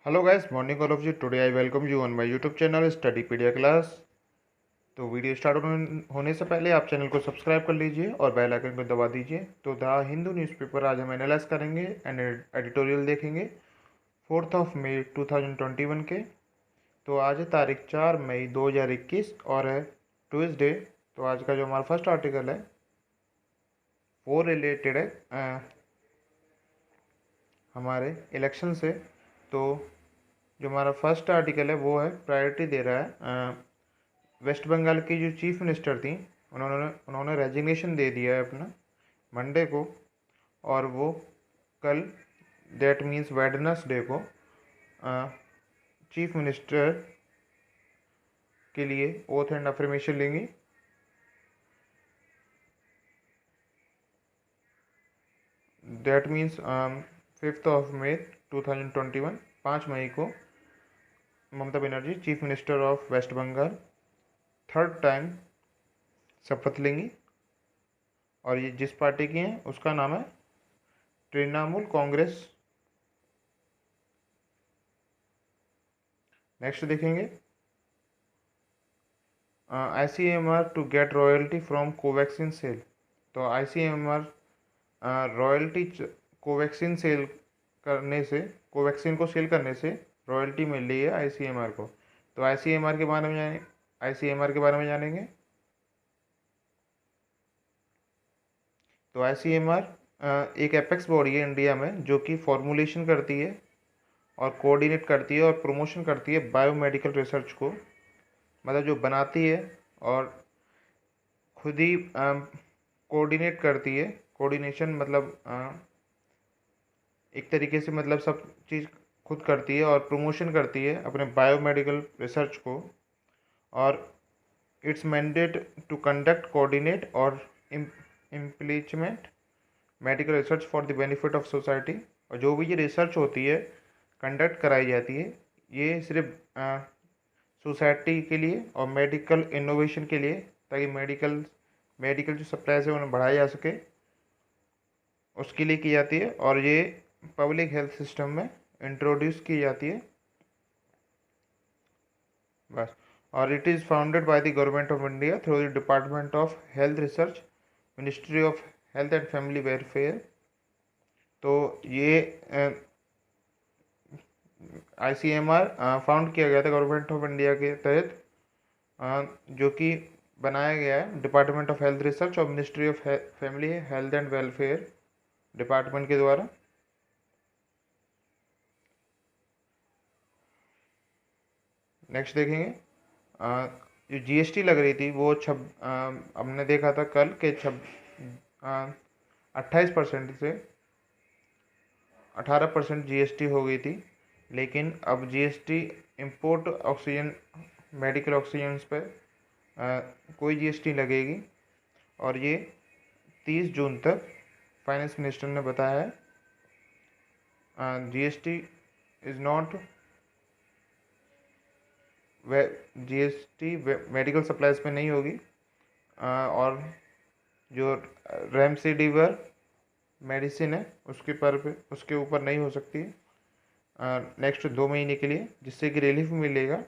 Hello guys, morning all of you. Today I welcome you on my YouTube channel Studypedia class. तो video start होने से पहले आप channel को subscribe कर लीजिए और बेल आइकन को दबा दीजिए। तो द हिंदू न्यूज़पेपर आज हम एनालाइज करेंगे एंड एडिटोरियल देखेंगे 4 मई 2021 के। तो आज है तारीख 4 मई 2021 और है ट्यूसडे। तो आज का जो हमारा फर्स्ट आर्टिकल है वो रिलेटेड है हमारे इलेक्शन से। तो जो हमारा फर्स्ट आर्टिकल है वो है प्रायोरिटी दे रहा है वेस्ट बंगाल की जो चीफ मिनिस्टर थी उन्होंने रेजिग्नेशन दे दिया है अपना मंडे को। और वो कल दैट मीन्स वेडनेसडे को चीफ मिनिस्टर के लिए ओथ एंड अफर्मेशन लेंगी। दैट मीन्स 5 मई 2021 5 मई को Mamata Banerjee chief minister of West Bengal third time शपथ लेंगी। और ये जिस पार्टी की हैं उसका नाम है तृणमूल कांग्रेस। नेक्स्ट देखेंगे ICMR to get royalty from Covaxin sale. तो ICMR रॉयल्टी कोवैक्सीन सेल करने से कोवैक्सीन को सेल करने से रॉयल्टी मिल रही है ICMR को। तो ICMR के बारे में जानेंगे। तो ICMR एक एपेक्स बॉडी है इंडिया में जो कि फॉर्मुलेशन करती है और कोऑर्डिनेट करती है और प्रमोशन करती है बायोमेडिकल रिसर्च को। मतलब जो बनाती है और खुद ही कोऑर्डिनेट करती है। कोऑर्डिनेशन मतलब एक तरीके से मतलब सब चीज़ खुद करती है और प्रमोशन करती है अपने बायोमेडिकल रिसर्च को। और its mandate to conduct coordinate और implement medical research for the benefit of society. और जो भी ये रिसर्च होती है कंडक्ट कराई जाती है ये सिर्फ सोसाइटी के लिए और मेडिकल इनोवेशन के लिए, ताकि मेडिकल जो सप्लाईज है उन्हें बढ़ाया जा सके, उसके लिए की जाती है। और ये पब्लिक हेल्थ सिस्टम में इंट्रोड्यूस की जाती है बस। और it is founded by the government of India through the department of health research, ministry of health and family welfare. तो ये ICMR फाउंड किया गया था गवर्नमेंट ऑफ इंडिया के तहत, जो कि बनाया गया है डिपार्टमेंट ऑफ हेल्थ रिसर्च और ministry of family health and welfare department के द्वारा। नेक्स्ट देखेंगे जो GST लग रही थी वो हमने देखा था कल के 28% से 18% GST हो गई थी। लेकिन अब GST import oxygen, medical oxygen पर कोई GST लगेगी। और ये 30 जून तक फाइनेंस मिनिस्टर ने बताया है। GST is not GST medical supplies पे नहीं होगी। और जो रेमडेसिविर मेडिसिन है उसके ऊपर नहीं हो सकती नेक्स्ट 2 महीने के लिए, जिससे कि रिलीफ मिलेगा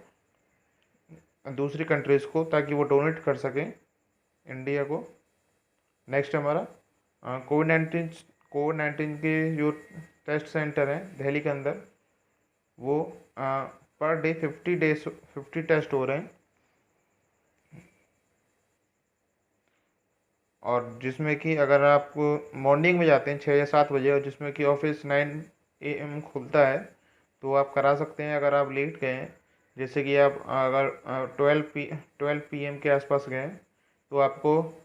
दूसरी कंट्रीज़ को ताकि वो डोनेट कर सकें इंडिया को। नेक्स्ट हमारा कोविड-19 के जो टेस्ट सेंटर हैं दिल्ली के अंदर वो पर डे 50 टेस्ट हो रहे हैं। और जिसमें कि अगर आप मॉर्निंग में जाते हैं 6 या 7 बजे और जिसमें कि ऑफिस 9 AM खुलता है तो आप करा सकते हैं। अगर आप लेट गए हैं, जैसे कि आप अगर 12 PM के आसपास गए हैं तो आपको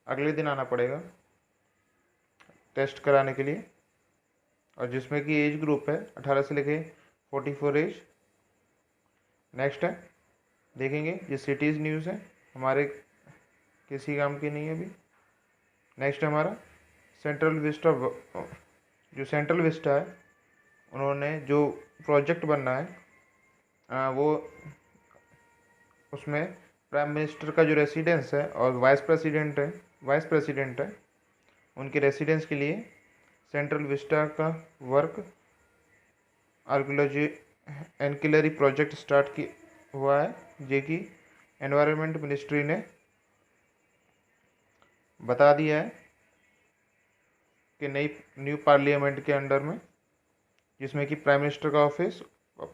अगले दिन आना पड़ेगा टेस्ट कराने के लिए। और जिसमें कि एज ग्रुप है 18 से लेके 44 एज। नेक्स्ट है देखेंगे ये सिटीज़ न्यूज़ है, हमारे किसी काम की नहीं है अभी। नेक्स्ट हमारा सेंट्रल विस्टा है उन्होंने जो प्रोजेक्ट बनना है वो उसमें प्राइम मिनिस्टर का जो रेसिडेंस है और वाइस प्रेसिडेंट है उनके रेसिडेंस के लिए सेंट्रल विस्टा का वर्क एनकिलरी प्रोजेक्ट स्टार्ट की हुआ है, जो कि एनवायरनमेंट मिनिस्ट्री ने बता दिया है कि नई न्यू पार्लियामेंट के अंडर में, जिसमें कि प्राइम मिनिस्टर का ऑफिस,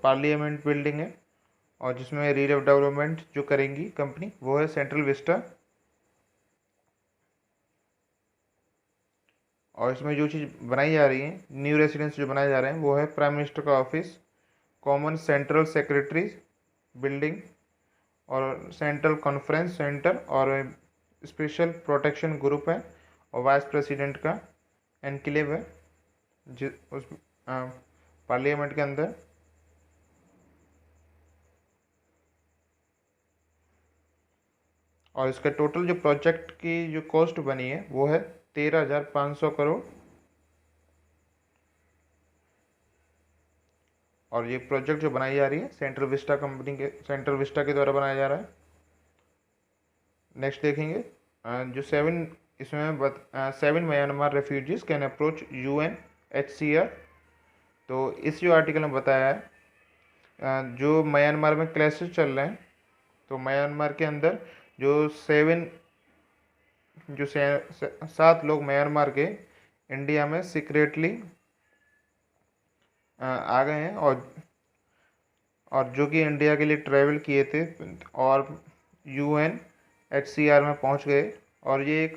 पार्लियामेंट बिल्डिंग है, और जिसमें रीडेवलपमेंट जो करेंगी कंपनी वो है सेंट्रल विस्टा। और इसमें जो चीज़ बनाई जा रही है, न्यू रेसिडेंस जो बनाए जा रहे हैं, वो है प्राइम मिनिस्टर का office, common central secretary building, और सेंट्रल कॉन्फ्रेंस सेंटर, और स्पेशल प्रोटेक्शन ग्रुप है, और वाइस प्रेसिडेंट का एनक्लेव है उस पार्लियामेंट के अंदर। और इसका टोटल जो प्रोजेक्ट की जो कॉस्ट बनी है वो है 13,500 करोड़। और ये प्रोजेक्ट जो बनाई जा रही है सेंट्रल विस्टा के द्वारा बनाया जा रहा है। नेक्स्ट देखेंगे जो 7 Myanmar refugees can approach UNHCR। तो इस जो आर्टिकल में बताया है, जो म्यांमार में क्लैशेस चल रहे हैं, तो म्यांमार के अंदर जो 7 लोग म्यांमार के इंडिया में सीक्रेटली आ गए हैं, और जो कि इंडिया के लिए ट्रैवल किए थे और UNHCR में पहुंच गए, और ये एक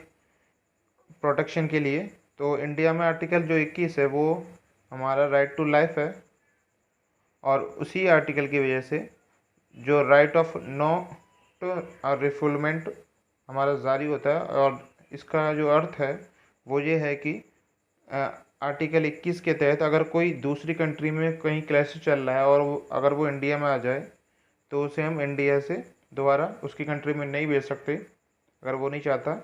प्रोटेक्शन के लिए। तो इंडिया में आर्टिकल जो 21 है वो हमारा राइट टू लाइफ है, और उसी आर्टिकल की वजह से जो राइट ऑफ नॉट रिफुलमेंट हमारा जारी होता है। और इसका जो अर्थ है वो ये है कि आर्टिकल 21 के तहत अगर कोई दूसरी कंट्री में कहीं क्लैश चल रहा है और अगर वो इंडिया में आ जाए, तो उसे हम इंडिया से दोबारा उसकी कंट्री में नहीं भेज सकते अगर वो नहीं चाहता।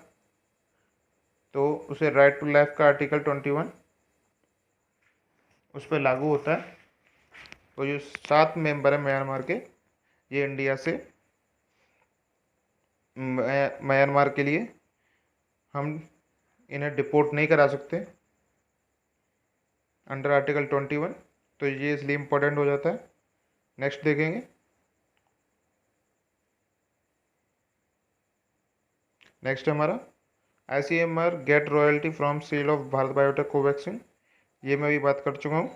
तो उसे राइट टू लाइफ का आर्टिकल 21 उस पर लागू होता है। तो जो 7 मेंबर है म्यांमार के, ये इंडिया से म्यांमार के लिए हम इन्हें डिपोर्ट नहीं करा सकते अंडर आर्टिकल 21। तो ये इसलिए इम्पोर्टेंट हो जाता है। नेक्स्ट देखेंगे। नेक्स्ट हमारा ICMR get royalty from sale of Bharat Biotech Covaxin. ये मैं भी बात कर चुका हूँ।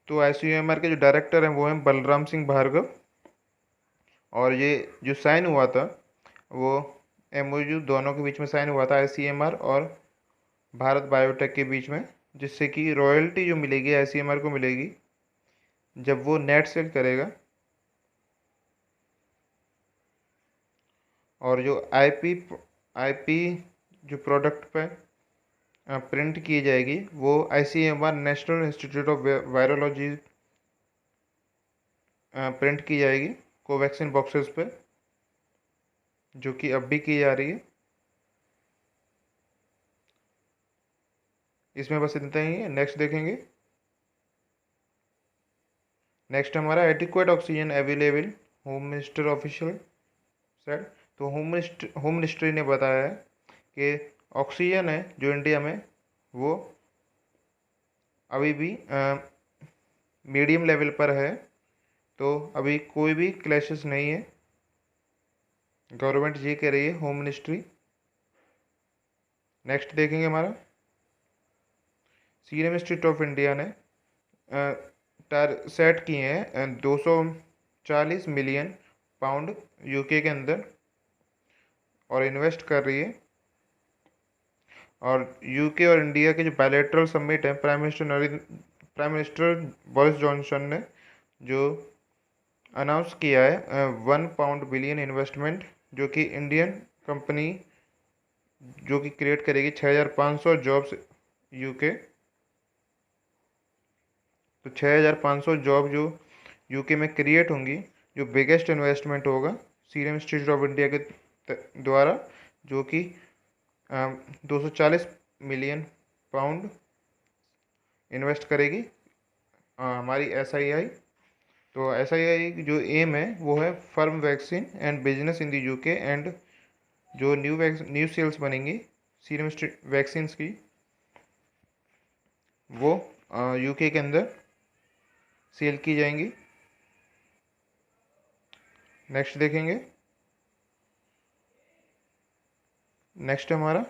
तो ICMR के जो डायरेक्टर हैं वो हैं बलराम सिंह भार्गव, और ये जो साइन हुआ था वो MOU दोनों के बीच में साइन हुआ था, ICMR और भारत बायोटेक के बीच में, जिससे कि रॉयल्टी जो मिलेगी ICMR को मिलेगी जब वो नेट सेल करेगा। और जो IP जो प्रोडक्ट पे प्रिंट की जाएगी वो ICMR national institute of virology print की जाएगी कोवैक्सीन बॉक्सेस पे, जो कि अब भी की जा रही है। इसमें बस इतना ही है। नेक्स्ट देखेंगे। नेक्स्ट हमारा adequate oxygen available, home minister official said. तो होम मिनिस्ट्री ने बताया है कि ऑक्सीजन है जो इंडिया में वो अभी भी मीडियम लेवल पर है, तो अभी कोई भी क्लैशेस नहीं है। गवर्नमेंट ये कह रही है, होम मिनिस्ट्री। नेक्स्ट देखेंगे हमारा सीरम इंस्टीट्यूट ऑफ इंडिया ने सेट किए हैं 240 मिलियन पाउंड UK के अंदर, और इन्वेस्ट कर रही है। और UK और इंडिया के जो बायलैटरल समिट है, प्राइम मिनिस्टर बोरिस जॉनसन ने जो अनाउंस किया है 1 पाउंड बिलियन इन्वेस्टमेंट, जो कि इंडियन कंपनी जो कि क्रिएट करेगी 6,500 जॉब्स UK। तो 6,500 जॉब जो UK में क्रिएट होंगी, जो बिगेस्ट इन्वेस्टमेंट होगा सीरम इंस्टीट्यूट ऑफ इंडिया के द्वारा, जो कि 240 मिलियन पाउंड इन्वेस्ट करेगी हमारी SII। तो SII की जो एम है वो है firm vaccine and business in the UK, and जो न्यू सेल्स बनेंगी सीरम वैक्सीन्स की, वो यूके के अंदर सेल की जाएंगी। नेक्स्ट देखेंगे। नेक्स्ट है हमारा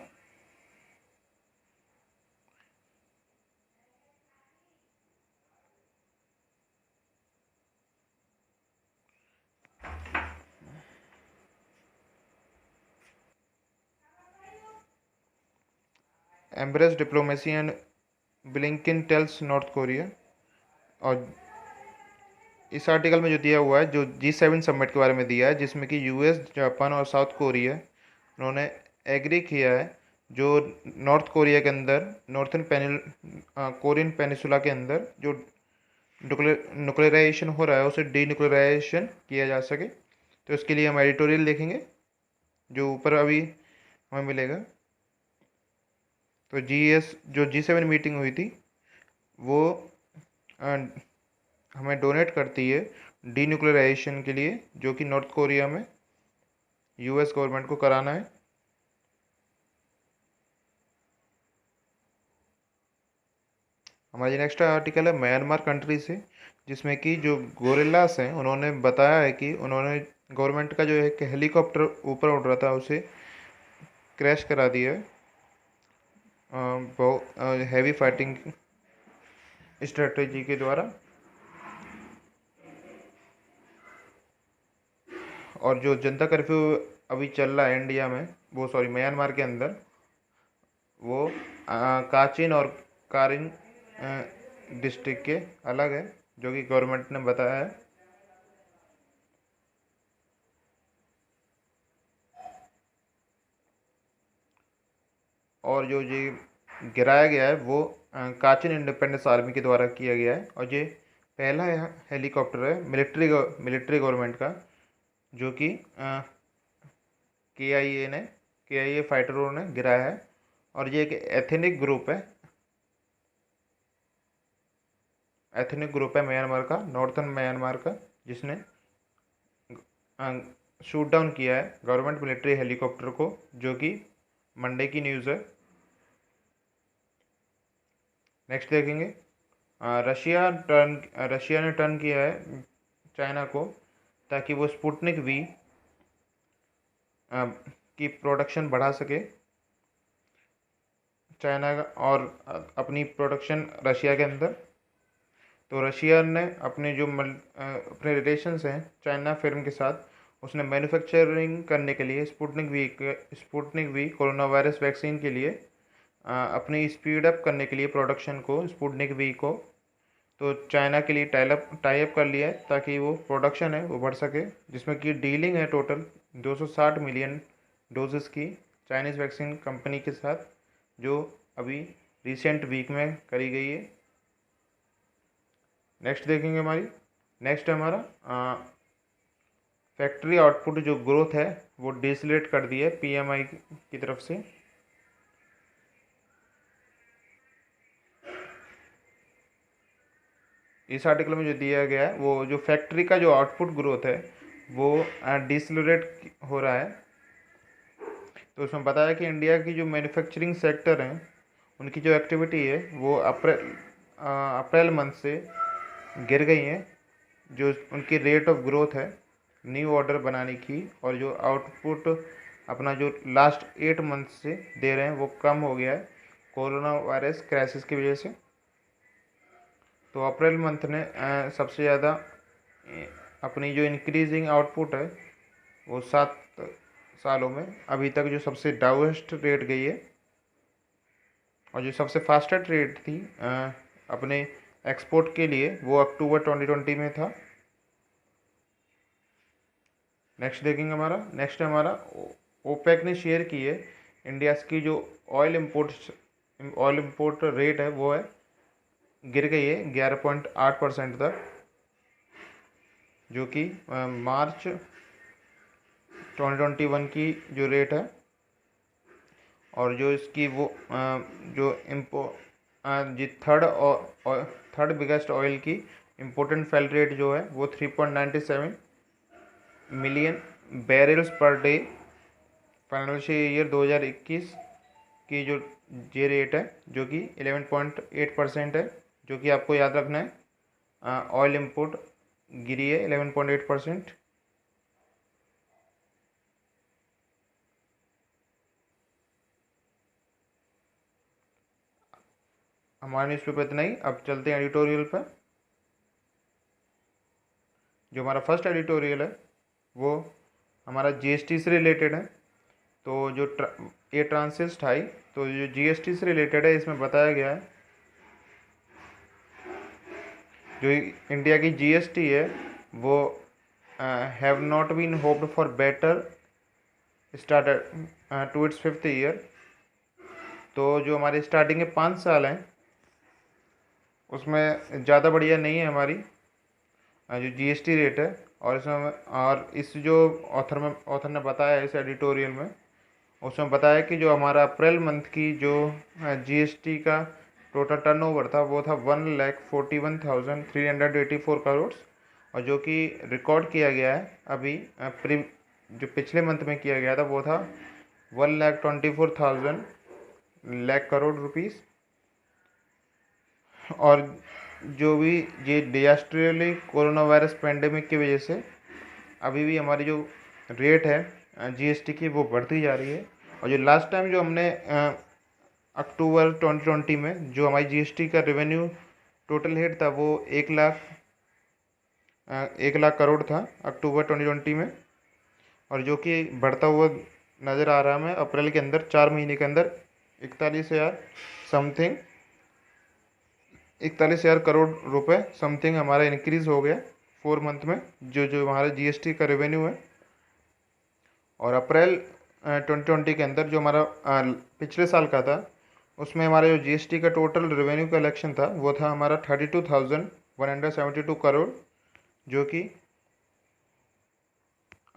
embrace diplomacy and Blinken tells North Korea. और इस आर्टिकल में जो दिया हुआ है, जो G7 समिट के बारे में दिया है, जिसमें कि यूएस, जापान और साउथ कोरिया उन्होंने एग्री किया है जो नॉर्थ कोरिया के अंदर, कोरियन पेनिसुला के अंदर जो न्यूक्लियराइजेशन हो रहा है उसे डीन्यूक्लियराइजेशन किया जा सके। तो इसके लिए हम एडिटोरियल देखेंगे जो ऊपर अभी हमें मिलेगा। तो जो G7 मीटिंग हुई थी वो हमें डोनेट करती है डीन्यूक्लियराइजेशन के लिए, जो कि नॉर्थ कोरिया में यूएस गवर्नमेंट को कराना है। हमारी नेक्स्ट आर्टिकल है म्यांमार कंट्री से, जिसमें कि जो गोरिल्लास हैं उन्होंने बताया है कि उन्होंने गवर्नमेंट का जो एक हेलीकॉप्टर ऊपर उड़ रहा था उसे क्रैश करा दिया है बहुत हैवी फाइटिंग स्ट्रेटजी के द्वारा। और जो जनता कर्फ्यू अभी चल रहा है इंडिया में, वो सॉरी म्यांमार के अंदर, वो काचिन और कारिन डिस्ट्रिक्ट के अलग है, जो कि गवर्नमेंट ने बताया है। और जो ये गिराया गया है वो काचिन इंडिपेंडेंस आर्मी के द्वारा किया गया है। और ये पहला हेलीकॉप्टर है मिलिट्री गवर्नमेंट का, जो कि के आई ए फाइटरों ने गिराया है। और ये एक एथनिक ग्रुप है म्यांमार का, नॉर्थन म्यांमार का, जिसने शूट डाउन किया है गवर्नमेंट मिलिट्री हेलीकॉप्टर को, जो कि मंडे की न्यूज़ है। नेक्स्ट देखेंगे। रशिया ने टर्न किया है चाइना को, ताकि वो स्पुतनिक वी की प्रोडक्शन बढ़ा सके चाइना और अपनी प्रोडक्शन रशिया के अंदर। तो रशिया ने अपने रिलेशंस हैं चाइना फिर्म के साथ, उसने मैन्युफैक्चरिंग करने के लिए Sputnik V corona virus vaccine के लिए अपनी स्पीड अप करने के लिए प्रोडक्शन को, स्पुतनिक वी को, तो चाइना के लिए टाई अप कर लिया है ताकि वो प्रोडक्शन है वो बढ़ सके, जिसमें कि डीलिंग है टोटल 260 मिलियन डोजेस की चाइनीज़ वैक्सीन कंपनी के साथ, जो अभी रिसेंट वीक में करी गई है। नेक्स्ट देखेंगे नेक्स्ट है हमारा फैक्ट्री आउटपुट जो ग्रोथ है वो डिसलेट कर दी है पीएमआई की तरफ से। इस आर्टिकल में जो दिया गया है वो जो फैक्ट्री का जो आउटपुट ग्रोथ है वो डिसलेट हो रहा है। तो उसमें बताया कि इंडिया की जो मैन्युफैक्चरिंग सेक्टर हैं उनकी जो एक्टिविटी है वो अप्रैल मंथ से गिर गई हैं। जो उनकी रेट ऑफ ग्रोथ है न्यू ऑर्डर बनाने की, और जो आउटपुट अपना जो लास्ट 8 मंथ से दे रहे हैं वो कम हो गया है कोरोना वायरस क्राइसिस की वजह से। तो अप्रैल मंथ ने सबसे ज़्यादा अपनी जो इंक्रीजिंग आउटपुट है वो 7 सालों में अभी तक जो सबसे डाउएस्ट रेट गई है। और जो सबसे फास्टेस्ट रेट थी अपने एक्सपोर्ट के लिए वो अक्टूबर 2020 में था। नेक्स्ट देखेंगे नेक्स्ट है हमारा ओपेक ने शेयर की है इंडिया की जो ऑयल इंपोर्ट रेट है वो है गिर गई है 11.8% तक, जो कि मार्च 2021 की जो रेट है। और जो इसकी वो जो जी थर्ड बिगेस्ट ऑयल की इम्पोर्टेंट फेल रेट जो है वो 3.97 million barrels per day financial year 2021 की जो ये रेट है जो कि 11.8% है, जो कि आपको याद रखना है। ऑयल इंपोर्ट गिरी है 11.8%। हमारे न्यूज़पेपर इतना ही। अब चलते हैं एडिटोरियल पर। जो हमारा फर्स्ट एडिटोरियल है वो हमारा जीएसटी से रिलेटेड है। तो जो ये ट्रांसिस्ट हाई, तो जो जीएसटी से रिलेटेड है इसमें बताया गया है जो इंडिया की जीएसटी है वो have not been hoped for better start to its 5th year. तो जो हमारे स्टार्टिंग के 5 साल हैं उसमें ज़्यादा बढ़िया नहीं है हमारी जो जीएसटी रेट है। और इसमें और इस जो ऑथर ने बताया है इस एडिटोरियल में, उसमें बताया कि जो हमारा अप्रैल मंथ की जो जीएसटी का टोटल टर्नओवर था वो था 1,41,384 करोड़, और जो कि रिकॉर्ड किया गया है अभी जो पिछले मंथ में किया गया था वो था 1,24,000 करोड़ रुपीस। और जो भी ये डिजास्टरली कोरोना वायरस पेंडेमिक की वजह से अभी भी हमारी जो रेट है जीएसटी की वो बढ़ती जा रही है। और जो लास्ट टाइम जो हमने अक्टूबर 2020 में जो हमारी जीएसटी का रेवेन्यू टोटल हेड था वो 1 लाख करोड़ था अक्टूबर 2020 में, और जो कि बढ़ता हुआ नज़र आ रहा है हमें अप्रैल के अंदर 4 महीने के अंदर 41,000 समथिंग 41,000 करोड़ रुपए समथिंग हमारा इंक्रीज़ हो गया 4 मंथ में जो जो हमारा जीएसटी का रेवेन्यू है। और अप्रैल 2020 के अंदर जो हमारा पिछले साल का था उसमें हमारा जो जीएसटी का टोटल रेवेन्यू कलेक्शन था वो था हमारा 32,172 करोड़, जो कि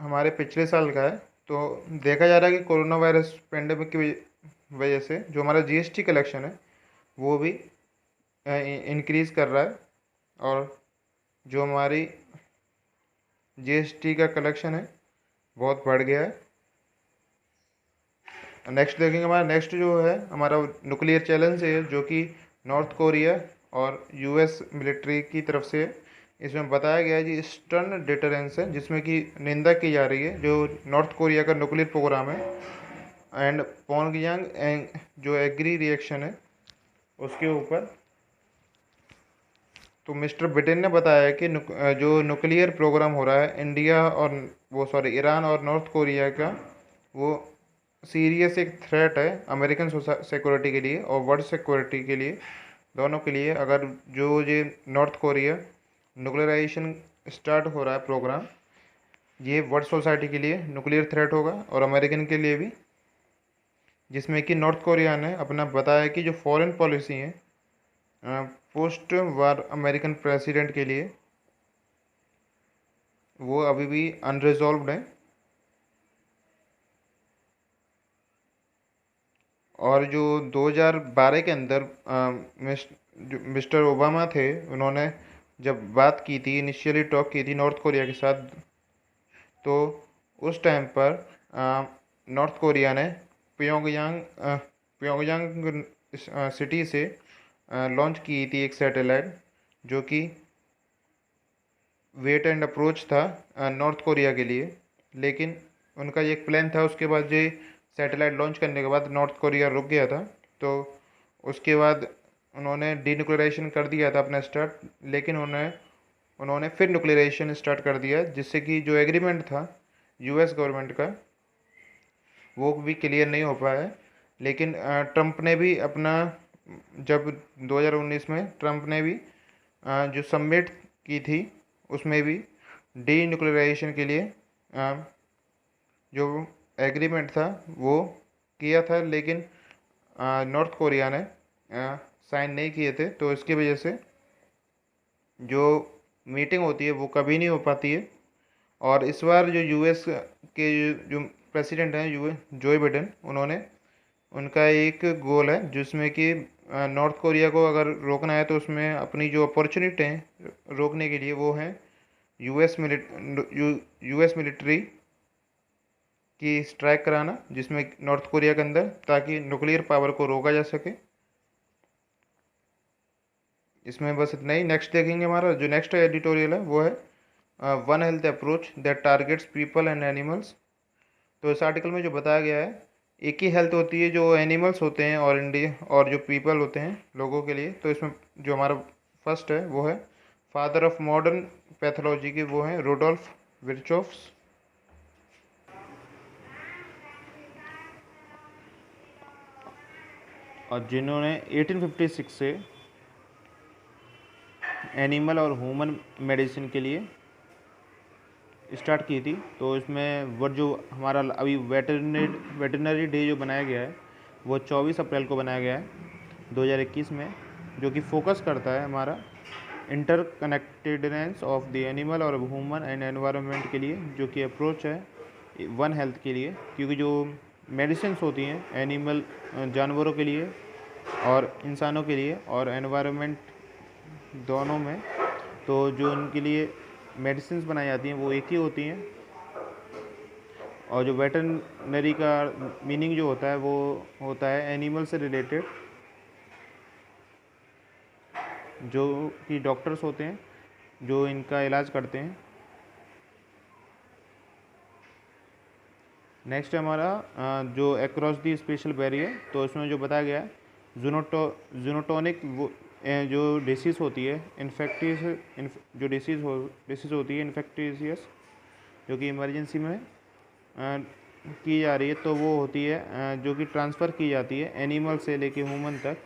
हमारे पिछले साल का है। तो देखा जा रहा है कि कोरोना वायरस पेंडेमिक की वजह से जो हमारा जीएसटी कलेक्शन है वो भी इंक्रीज़ कर रहा है, और जो हमारी जीएसटी का कलेक्शन है बहुत बढ़ गया है। नेक्स्ट देखेंगे, हमारा नेक्स्ट जो है हमारा न्यूक्लियर चैलेंज है जो कि नॉर्थ कोरिया और यूएस मिलिट्री की तरफ से। इसमें बताया गया है कि स्टर्न डिटरेंस है जिसमें कि निंदा की जा रही है जो नॉर्थ कोरिया का न्यूक्लियर प्रोग्राम है एंड प्योंगयांग जो एग्री रिएक्शन है उसके ऊपर। तो मिस्टर बिडेन ने बताया कि जो न्यूक्लियर प्रोग्राम हो रहा है इंडिया और ईरान और नॉर्थ कोरिया का, वो सीरियस एक थ्रेट है अमेरिकन सिक्योरिटी के लिए और वर्ल्ड सिक्योरिटी के लिए, दोनों के लिए। अगर जो ये नॉर्थ कोरिया न्यूक्लियराइजेशन स्टार्ट हो रहा है प्रोग्राम, ये वर्ल्ड सोसाइटी के लिए न्यूक्लियर थ्रेट होगा और अमेरिकन के लिए भी। जिसमें कि नॉर्थ कोरिया ने अपना बताया कि जो फॉरेन पॉलिसी है पोस्ट वार अमेरिकन प्रेसिडेंट के लिए वो अभी भी अनरिजॉल्व्ड है। और जो 2012 के अंदर जो मिस्टर ओबामा थे उन्होंने जब बात की थी, इनिशियली टॉक की थी नॉर्थ कोरिया के साथ, तो उस टाइम पर नॉर्थ कोरिया ने प्योंगयांग सिटी से लॉन्च की थी एक सैटेलाइट जो कि वेट एंड अप्रोच था नॉर्थ कोरिया के लिए। लेकिन उनका ये एक प्लान था, उसके बाद ये सैटेलाइट लॉन्च करने के बाद नॉर्थ कोरिया रुक गया था। तो उसके बाद उन्होंने डीन्यूक्लियराइजेशन कर दिया था अपना स्टार्ट, लेकिन उन्होंने फिर न्यूक्लियराइजेशन स्टार्ट कर दिया जिससे कि जो एग्रीमेंट था यूएस गवर्नमेंट का वो भी क्लियर नहीं हो पाया। लेकिन ट्रंप ने भी अपना जब 2019 में ट्रंप ने भी जो सबमिट की थी उसमें भी डीन्यूक्लियराइजेशन के लिए जो एग्रीमेंट था वो किया था, लेकिन नॉर्थ कोरिया ने साइन नहीं किए थे। तो इसकी वजह से जो मीटिंग होती है वो कभी नहीं हो पाती है। और इस बार जो यूएस के जो प्रेसिडेंट हैं जो बिडेन, उनका एक गोल है जिसमें कि नॉर्थ कोरिया को अगर रोकना है तो उसमें अपनी जो अपॉर्चुनिटी हैं रोकने के लिए वो हैं यूएस मिलिट्री की स्ट्राइक कराना, जिसमें नॉर्थ कोरिया के अंदर, ताकि न्यूक्लियर पावर को रोका जा सके। इसमें बस इतना ही। नेक्स्ट देखेंगे, हमारा जो नेक्स्ट एडिटोरियल है वो है one health approach that targets people and animals. तो इस आर्टिकल में जो बताया गया है, एक ही हेल्थ होती है जो एनिमल्स होते हैं और इंडिया और जो पीपल होते हैं लोगों के लिए। तो इसमें जो हमारा फर्स्ट है वो है फादर ऑफ मॉडर्न पैथोलॉजी के, वो हैं रूडोल्फ विर्चोफ्स। और जिन्होंने 1856 से एनिमल और ह्यूमन मेडिसिन के लिए स्टार्ट की थी। तो इसमें वो जो हमारा अभी वेटरनरी डे जो बनाया गया है वो 24 अप्रैल को बनाया गया है 2021 में, जो कि फोकस करता है हमारा इंटरकनेक्टेडनेस ऑफ द एनिमल और ह्यूमन एंड एनवायरनमेंट के लिए, जो कि अप्रोच है वन हेल्थ के लिए। क्योंकि जो मेडिसिन्स होती हैं एनिमल जानवरों के लिए और इंसानों के लिए और एनवायरनमेंट दोनों में, तो जो उनके लिए मेडिसिन्स बनाई जाती हैं वो एक ही होती हैं। और जो वेटरनरी का मीनिंग जो होता है वो होता है एनिमल से रिलेटेड, जो कि डॉक्टर्स होते हैं जो इनका इलाज करते हैं। नेक्स्ट है हमारा जो अक्रॉस दी स्पेशल बैरियर। तो इसमें जो बताया गया है जूनोटोनिक जो डिसीज़ होती है इन्फेक्टियस, जो डिसीज़ होती है इन्फेक्टियस, जो कि इमरजेंसी में की जा रही है, तो वो होती है जो कि ट्रांसफ़र की जाती है एनिमल से लेके ह्यूमन तक।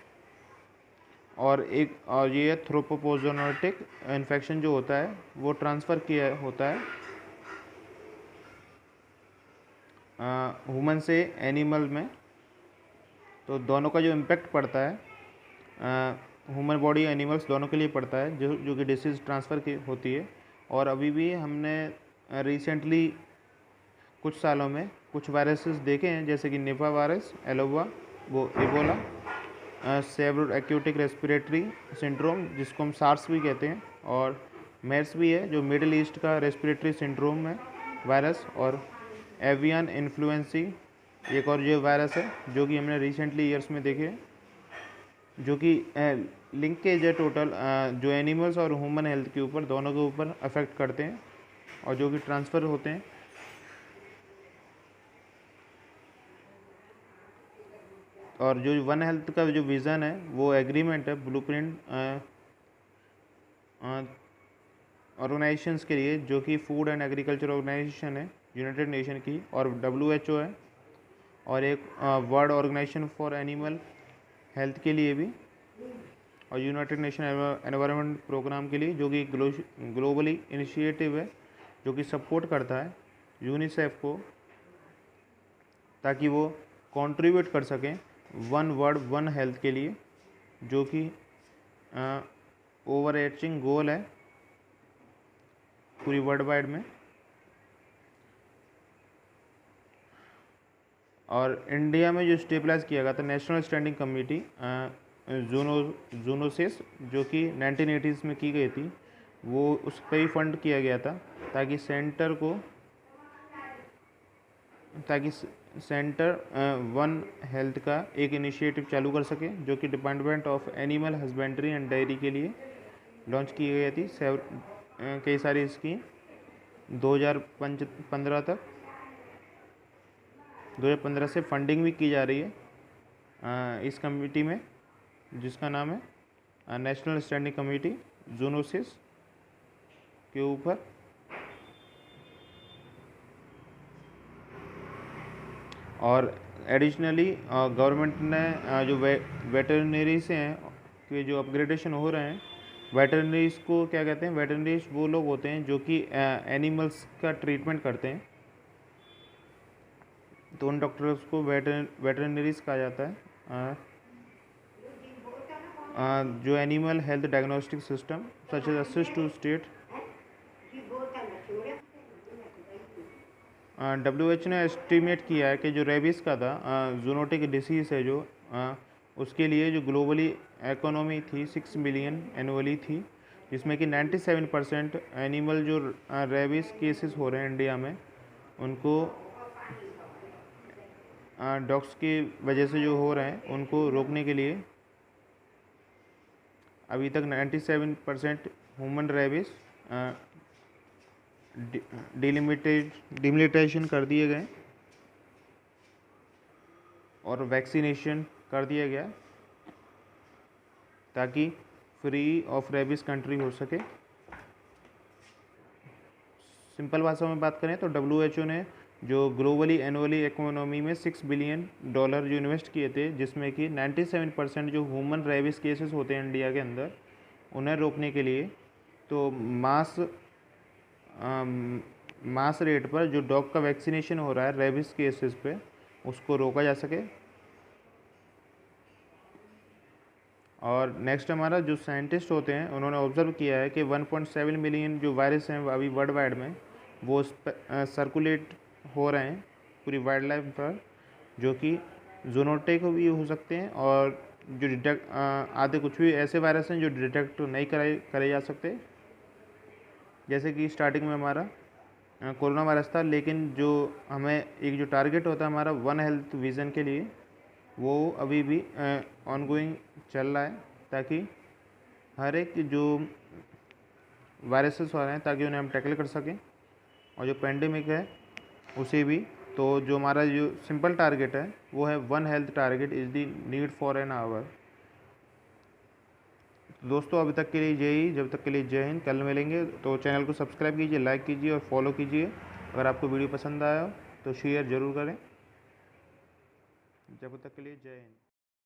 और ये थ्रोपोजोनोटिक इन्फेक्शन जो होता है वो ट्रांसफ़र किया होता है ह्यूमन से एनिमल में। तो दोनों का जो इम्पेक्ट पड़ता है ह्यूमन बॉडी एनिमल्स दोनों के लिए पड़ता है, जो कि डिसीज़ ट्रांसफ़र की होती है। और अभी भी हमने रिसेंटली कुछ सालों में कुछ वायरसेस देखे हैं, जैसे कि Nipah virus, Ebola, severe acute respiratory syndrome, जिसको हम सार्स भी कहते हैं, और मेर्स भी है जो मिडिल ईस्ट का रेस्पिरेटरी सिंड्रोम है वायरस, और एवियन इन्फ्लुएंसी एक और जो वायरस है जो कि हमने रिसेंटली ईयर्स में देखे, जो कि लिंकेज है टोटल जो एनिमल्स और ह्यूमन हेल्थ के ऊपर, दोनों के ऊपर अफेक्ट करते हैं और जो कि ट्रांसफ़र होते हैं। और जो वन हेल्थ का जो विज़न है वो एग्रीमेंट है, ब्लूप्रिंट ऑर्गेनाइजेशंस के लिए, जो कि फूड एंड एग्रीकल्चर ऑर्गेनाइजेशन है यूनाइटेड नेशन की, और WHO है, और एक world organisation for animal health के लिए भी, और यूनाइटेड नेशन एनवायरनमेंट प्रोग्राम के लिए, जो कि ग्लोबली इनिशिएटिव है, जो कि सपोर्ट करता है यूनिसेफ को, ताकि वो कंट्रीब्यूट कर सकें वन वर्ल्ड वन हेल्थ के लिए, जो कि ओवरएचिंग गोल है पूरी वर्ल्ड वाइड में। और इंडिया में जो स्टेबलाइज किया गया था नेशनल स्टैंडिंग कमेटी जूनोसिस, जो कि 1980s में की गई थी, वो उस पर ही फंड किया गया था, ताकि सेंटर वन हेल्थ का एक इनिशिएटिव चालू कर सके, जो कि department of animal husbandry and dairy के लिए लॉन्च की गई थी। कई सारी स्कीम 2015 तक, 2015 से फंडिंग भी की जा रही है इस कमेटी में, जिसका नाम है नेशनल स्टैंडिंग कमेटी जूनोसिस के ऊपर। और एडिशनली गवर्नमेंट ने जो वेटरनरी से हैं कि जो अपग्रेडेशन हो रहे हैं, वेटरनरीज को क्या कहते हैं, वेटरनरीज वो लोग होते हैं जो कि एनिमल्स का ट्रीटमेंट करते हैं, तो उन डॉक्टर्स को वेटरनरीज कहा जाता है। जो animal health diagnostic system such as assist to state, WHO ने एस्टिमेट किया है कि जो रेबीज़ का था जूनोटिक डिसीज़ है जो उसके लिए जो ग्लोबली इकोनॉमी थी 6 बिलियन एनुअली थी, जिसमें कि 97% एनिमल जो रेबीज़ केसेस हो रहे हैं इंडिया में, उनको डॉग्स की वजह से जो हो रहे हैं उनको रोकने के लिए अभी तक 97% ह्यूमन रेबिस डिलिमिटेशन कर दिए गए और वैक्सीनेशन कर दिया गया ताकि फ्री ऑफ रेबिस कंट्री हो सके। सिंपल भाषा में बात करें तो WHO ने जो ग्लोबली एनुअली इकोनॉमी में $6 बिलियन जो इन्वेस्ट किए थे, जिसमें कि 97% जो ह्यूमन रेबिस केसेस होते हैं इंडिया के अंदर, उन्हें रोकने के लिए तो मास रेट पर जो डॉग का वैक्सीनेशन हो रहा है रेबिस केसेस पे, उसको रोका जा सके। और नेक्स्ट हमारा जो साइंटिस्ट होते हैं उन्होंने ऑब्जर्व किया है कि 1.7 मिलियन जो वायरस हैं अभी वर्ल्ड वाइड में वो सर्कुलेट हो रहे हैं पूरी वाइल्ड लाइफ पर, जो कि जूनोटिक भी हो सकते हैं और जो डिटेक्ट आधे कुछ भी ऐसे वायरस हैं जो डिटेक्ट नहीं करे जा सकते। जैसे कि स्टार्टिंग में हमारा कोरोना वायरस था, लेकिन जो हमें एक जो टारगेट होता है हमारा वन हेल्थ विज़न के लिए, वो अभी भी ऑनगोइंग चल रहा है, ताकि हर एक जो वायरसेस आ रहे हैं ताकि उन्हें हम टैकल कर सकें। और जो पेंडेमिक है उसे भी, तो जो हमारा जो सिंपल टारगेट है वो है one health target is the need for an hour. दोस्तों अभी तक के लिए यही, जब तक के लिए जय हिंद। कल मिलेंगे, तो चैनल को सब्सक्राइब कीजिए, लाइक कीजिए और फॉलो कीजिए। अगर आपको वीडियो पसंद आया हो तो शेयर ज़रूर करें। जब तक के लिए जय हिंद।